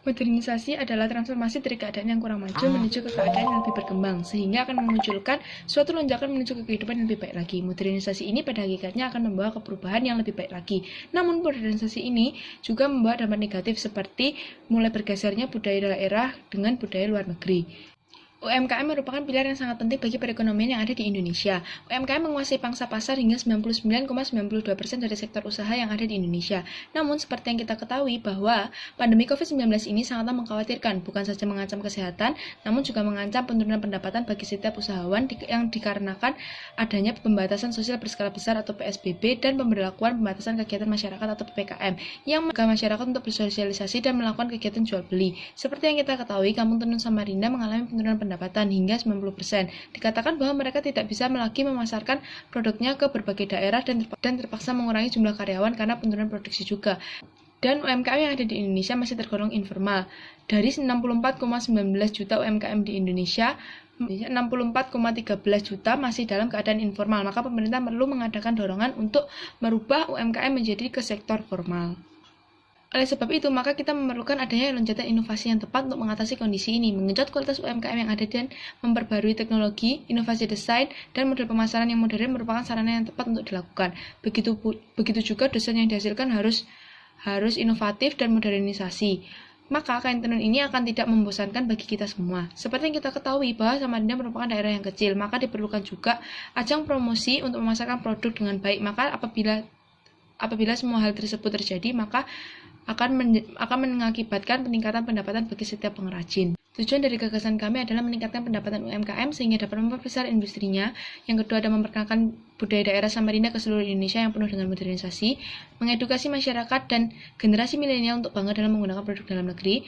Modernisasi adalah transformasi dari keadaan yang kurang maju menuju ke keadaan yang lebih berkembang, sehingga akan memunculkan suatu lonjakan menuju ke kehidupan yang lebih baik lagi. Modernisasi ini pada hakikatnya akan membawa ke perubahan yang lebih baik lagi. Namun, modernisasi ini juga membawa dampak negatif seperti mulai bergesernya budaya daerah dengan budaya luar negeri. UMKM merupakan pilar yang sangat penting bagi perekonomian yang ada di Indonesia. UMKM menguasai pangsa pasar hingga 99,92% dari sektor usaha yang ada di Indonesia. Namun, seperti yang kita ketahui bahwa pandemi COVID-19 ini sangatlah mengkhawatirkan, bukan saja mengancam kesehatan, namun juga mengancam penurunan pendapatan bagi setiap usahawan yang dikarenakan adanya pembatasan sosial berskala besar atau PSBB dan pemberlakuan pembatasan kegiatan masyarakat atau PPKM yang mencegah masyarakat untuk bersosialisasi dan melakukan kegiatan jual beli. Seperti yang kita ketahui, Kampung Tenun Samarinda mengalami penurunan pendapatan hingga 90%. Dikatakan bahwa mereka tidak bisa lagi memasarkan produknya ke berbagai daerah dan terpaksa mengurangi jumlah karyawan karena penurunan produksi juga. Dan UMKM yang ada di Indonesia masih tergolong informal. Dari 64,19 juta UMKM di Indonesia, 64,13 juta masih dalam keadaan informal. Maka pemerintah perlu mengadakan dorongan untuk merubah UMKM menjadi ke sektor formal. Oleh sebab itu, maka kita memerlukan adanya loncatan inovasi yang tepat untuk mengatasi kondisi ini, mengenjot kualitas UMKM yang ada dan memperbarui teknologi, inovasi desain, dan model pemasaran yang modern merupakan sarana yang tepat untuk dilakukan. Begitu juga desain yang dihasilkan harus inovatif dan modernisasi. Maka kain tenun ini akan tidak membosankan bagi kita semua. Seperti yang kita ketahui bahwa Samarinda merupakan daerah yang kecil, maka diperlukan juga ajang promosi untuk memasarkan produk dengan baik. Maka apabila semua hal tersebut terjadi, maka akan mengakibatkan peningkatan pendapatan bagi setiap pengrajin. Tujuan dari gagasan kami adalah meningkatkan pendapatan UMKM sehingga dapat memperbesar industrinya. Yang kedua adalah memperkenalkan budaya daerah Samarinda ke seluruh Indonesia yang penuh dengan modernisasi, mengedukasi masyarakat dan generasi milenial untuk bangga dalam menggunakan produk dalam negeri.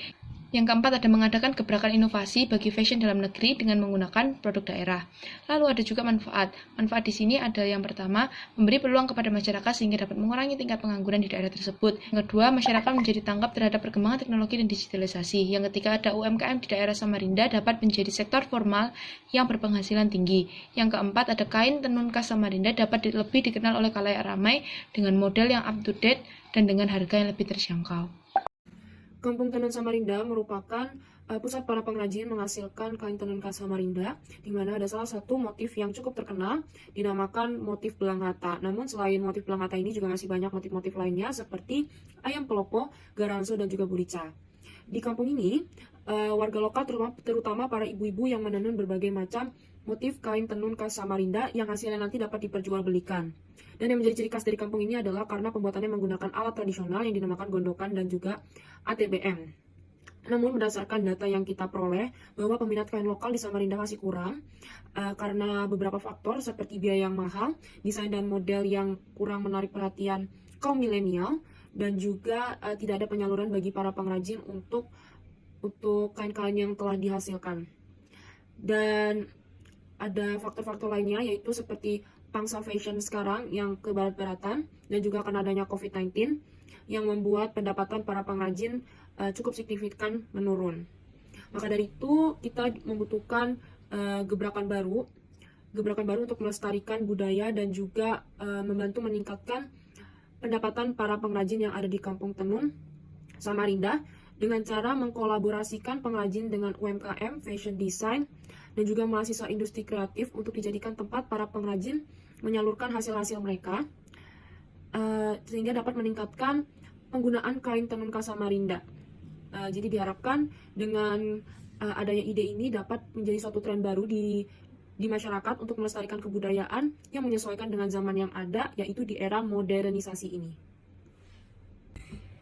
Yang keempat ada mengadakan gebrakan inovasi bagi fashion dalam negeri dengan menggunakan produk daerah. Lalu ada juga manfaat. Manfaat di sini ada yang pertama, memberi peluang kepada masyarakat sehingga dapat mengurangi tingkat pengangguran di daerah tersebut. Yang kedua, masyarakat menjadi tanggap terhadap perkembangan teknologi dan digitalisasi. Yang ketiga, ada UMKM di daerah Samarinda dapat menjadi sektor formal yang berpenghasilan tinggi. Yang keempat, ada kain tenun khas Samarinda dapat lebih dikenal oleh khalayak ramai dengan model yang up to date dan dengan harga yang lebih terjangkau. Kampung Tenun Samarinda merupakan pusat para pengrajin menghasilkan kain tenun khas Samarinda, di mana ada salah satu motif yang cukup terkenal, dinamakan motif belang rata. Namun selain motif belang rata ini juga masih banyak motif-motif lainnya seperti ayam pelopo, garanso, dan juga bulica. Di kampung ini, warga lokal terutama para ibu-ibu yang menenun berbagai macam motif kain tenun khas Samarinda yang hasilnya nanti dapat diperjualbelikan. Dan yang menjadi ciri khas dari kampung ini adalah karena pembuatannya menggunakan alat tradisional yang dinamakan gondokan dan juga ATBM. Namun berdasarkan data yang kita peroleh bahwa peminat kain lokal di Samarinda masih kurang karena beberapa faktor seperti biaya yang mahal, desain dan model yang kurang menarik perhatian kaum milenial, dan juga tidak ada penyaluran bagi para pengrajin untuk kain-kain yang telah dihasilkan. Dan ada faktor-faktor lainnya yaitu seperti pangsa fashion sekarang yang ke barat-baratan dan juga karena adanya COVID-19 yang membuat pendapatan para pengrajin cukup signifikan menurun. Maka dari itu kita membutuhkan gebrakan baru untuk melestarikan budaya dan juga membantu meningkatkan pendapatan para pengrajin yang ada di Kampung Tenun Samarinda dengan cara mengkolaborasikan pengrajin dengan UMKM, fashion design, dan juga mahasiswa industri kreatif untuk dijadikan tempat para pengrajin menyalurkan hasil-hasil mereka sehingga dapat meningkatkan penggunaan kain tenun khas Samarinda. Jadi diharapkan dengan adanya ide ini dapat menjadi suatu tren baru di masyarakat untuk melestarikan kebudayaan yang menyesuaikan dengan zaman yang ada, yaitu di era modernisasi ini.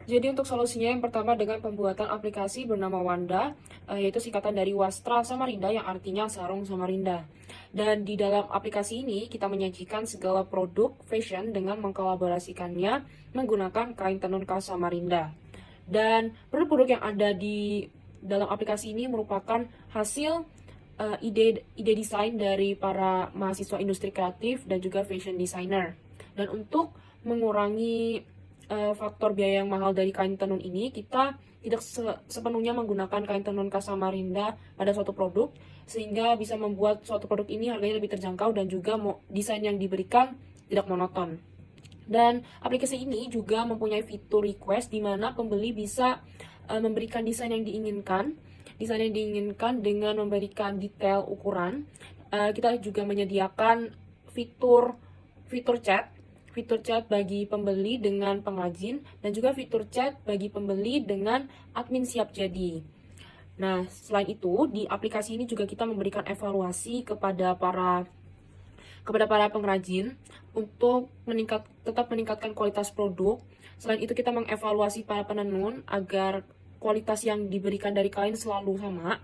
Jadi untuk solusinya yang pertama dengan pembuatan aplikasi bernama Wanda, yaitu singkatan dari Wastra Samarinda yang artinya sarung Samarinda. Dan di dalam aplikasi ini kita menyajikan segala produk fashion dengan mengkolaborasikannya menggunakan kain tenun khas Samarinda. Dan produk-produk yang ada di dalam aplikasi ini merupakan hasil ide desain dari para mahasiswa industri kreatif dan juga fashion designer. Dan untuk mengurangi faktor biaya yang mahal dari kain tenun ini, kita tidak sepenuhnya menggunakan kain tenun khas Samarinda pada suatu produk, sehingga bisa membuat suatu produk ini harganya lebih terjangkau dan juga desain yang diberikan tidak monoton. Dan aplikasi ini juga mempunyai fitur request di mana pembeli bisa memberikan desain yang diinginkan dengan memberikan detail ukuran. Kita juga menyediakan fitur chat bagi pembeli dengan pengrajin, dan juga fitur chat bagi pembeli dengan admin siap jadi. Nah, selain itu, di aplikasi ini juga kita memberikan evaluasi kepada para pengrajin untuk tetap meningkatkan kualitas produk. Selain itu, kita mengevaluasi para penenun agar kualitas yang diberikan dari klien selalu sama,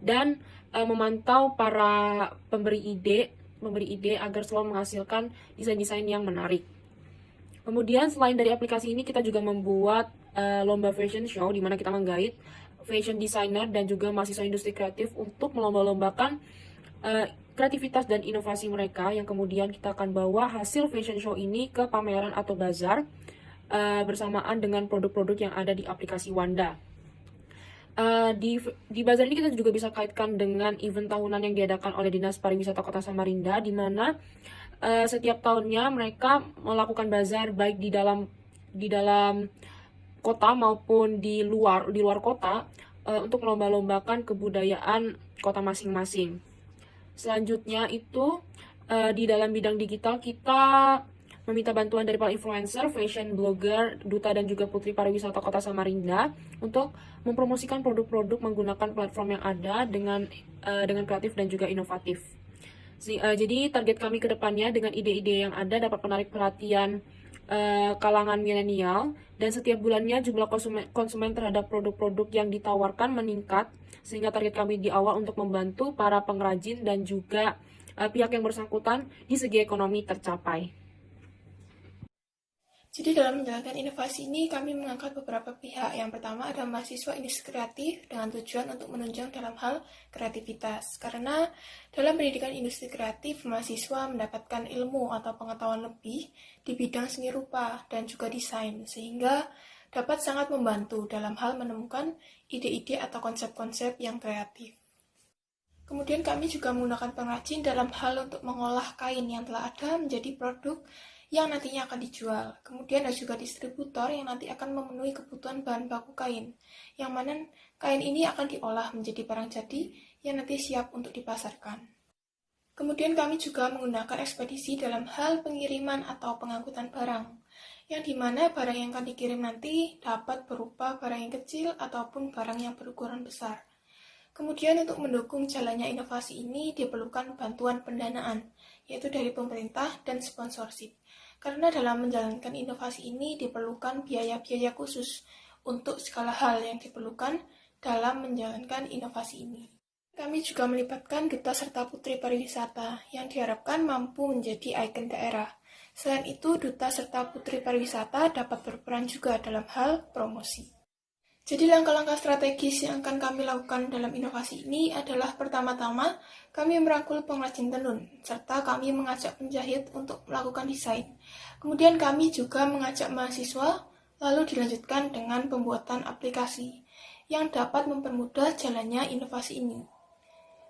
dan memantau para pemberi ide agar selalu menghasilkan desain-desain yang menarik. Kemudian selain dari aplikasi ini, kita juga membuat lomba fashion show, di mana kita menggait fashion designer dan juga mahasiswa industri kreatif untuk melomba-lombakan kreativitas dan inovasi mereka, yang kemudian kita akan bawa hasil fashion show ini ke pameran atau bazar bersamaan dengan produk-produk yang ada di aplikasi Wanda. Di bazar ini kita juga bisa kaitkan dengan event tahunan yang diadakan oleh Dinas Pariwisata Kota Samarinda, di mana setiap tahunnya mereka melakukan bazar baik di dalam kota maupun di luar kota untuk melomba-lombakan kebudayaan kota masing-masing. Selanjutnya itu di dalam bidang digital kita meminta bantuan dari para influencer, fashion blogger, duta dan juga putri pariwisata Kota Samarinda untuk mempromosikan produk-produk menggunakan platform yang ada dengan kreatif dan juga inovatif. Jadi target kami ke depannya dengan ide-ide yang ada dapat menarik perhatian kalangan milenial, dan setiap bulannya jumlah konsumen terhadap produk-produk yang ditawarkan meningkat, sehingga target kami di awal untuk membantu para pengrajin dan juga pihak yang bersangkutan di segi ekonomi tercapai. Jadi dalam menjalankan inovasi ini, kami mengangkat beberapa pihak. Yang pertama ada mahasiswa industri kreatif dengan tujuan untuk menunjang dalam hal kreativitas. Karena dalam pendidikan industri kreatif, mahasiswa mendapatkan ilmu atau pengetahuan lebih di bidang seni rupa dan juga desain, sehingga dapat sangat membantu dalam hal menemukan ide-ide atau konsep-konsep yang kreatif. Kemudian kami juga menggunakan pengrajin dalam hal untuk mengolah kain yang telah ada menjadi produk yang nantinya akan dijual. Kemudian ada juga distributor yang nanti akan memenuhi kebutuhan bahan baku kain, yang mana kain ini akan diolah menjadi barang jadi yang nanti siap untuk dipasarkan. Kemudian kami juga menggunakan ekspedisi dalam hal pengiriman atau pengangkutan barang, yang dimana barang yang akan dikirim nanti dapat berupa barang yang kecil ataupun barang yang berukuran besar. Kemudian untuk mendukung jalannya inovasi ini diperlukan bantuan pendanaan, yaitu dari pemerintah dan sponsorship. Karena dalam menjalankan inovasi ini diperlukan biaya-biaya khusus untuk segala hal yang diperlukan dalam menjalankan inovasi ini. Kami juga melibatkan duta serta putri pariwisata yang diharapkan mampu menjadi ikon daerah. Selain itu, duta serta putri pariwisata dapat berperan juga dalam hal promosi. Jadi langkah-langkah strategis yang akan kami lakukan dalam inovasi ini adalah pertama-tama kami merangkul pengrajin tenun, serta kami mengajak penjahit untuk melakukan desain. Kemudian kami juga mengajak mahasiswa, lalu dilanjutkan dengan pembuatan aplikasi yang dapat mempermudah jalannya inovasi ini.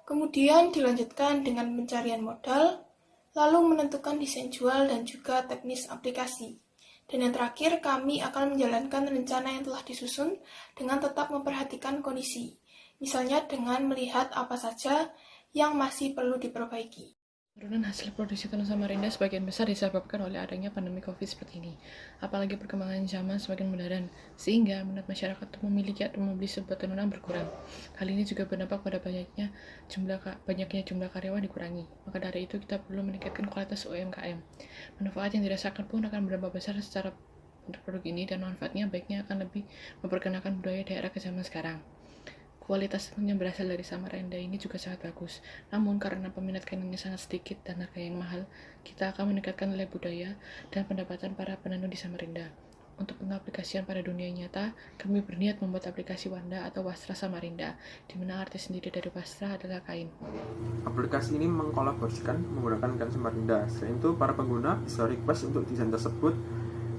Kemudian dilanjutkan dengan pencarian modal, lalu menentukan desain jual dan juga teknis aplikasi. Dan yang terakhir, kami akan menjalankan rencana yang telah disusun dengan tetap memperhatikan kondisi. Misalnya dengan melihat apa saja yang masih perlu diperbaiki. Penurunan hasil produksi tenun Samarinda sebagian besar disebabkan oleh adanya pandemi COVID seperti ini. Apalagi perkembangan zaman semakin modern, sehingga minat masyarakat untuk memiliki atau membeli sebuah tenunan berkurang. Hal ini juga berdampak pada banyaknya jumlah karyawan dikurangi. Maka dari itu kita perlu meningkatkan kualitas UMKM. Manfaat yang dirasakan pun akan berdampak besar secara untuk produk ini, dan manfaatnya baiknya akan lebih memperkenalkan budaya daerah ke zaman sekarang. Kualitas tenun yang berasal dari Samarinda ini juga sangat bagus. Namun karena peminat kainnya sangat sedikit dan harga yang mahal, kita akan meningkatkan nilai budaya dan pendapatan para penenun di Samarinda. Untuk pengaplikasian pada dunia nyata, kami berniat membuat aplikasi Wanda atau Wastra Samarinda, di mana arti sendiri dari wastra adalah kain. Aplikasi ini mengkolaborasikan menggunakan kain Samarinda. Selain itu, para pengguna bisa request untuk desain tersebut,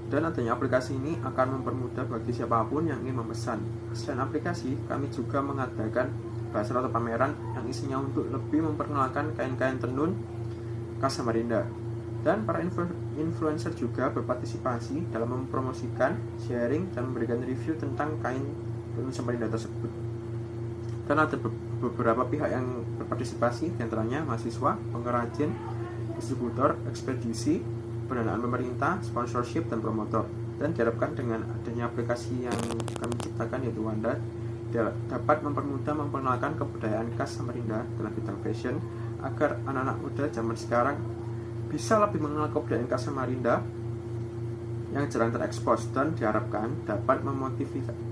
dan adanya aplikasi ini akan mempermudah bagi siapapun yang ingin memesan. Selain aplikasi, kami juga mengadakan bazar atau pameran yang isinya untuk lebih memperkenalkan kain-kain tenun khas Samarinda. Dan para influencer juga berpartisipasi dalam mempromosikan, sharing, dan memberikan review tentang kain tenun Samarinda tersebut. Dan ada beberapa pihak yang berpartisipasi, diantaranya mahasiswa, pengrajin, distributor, ekspedisi, pendanaan pemerintah, sponsorship, dan promotor. Dan diharapkan dengan adanya aplikasi yang kami ciptakan yaitu Wanda dapat mempermudah memperkenalkan kebudayaan khas Samarinda dalam bidang fashion agar anak-anak muda zaman sekarang bisa lebih mengenal kebudayaan khas Samarinda yang jarang terekspos, dan diharapkan dapat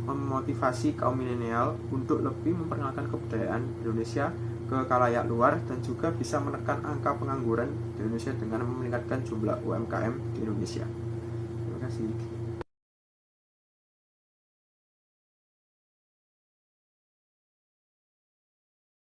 memotivasi kaum milenial untuk lebih memperkenalkan kebudayaan Indonesia ke khalayak luar, dan juga bisa menekan angka pengangguran di Indonesia dengan meningkatkan jumlah UMKM di Indonesia. Terima kasih.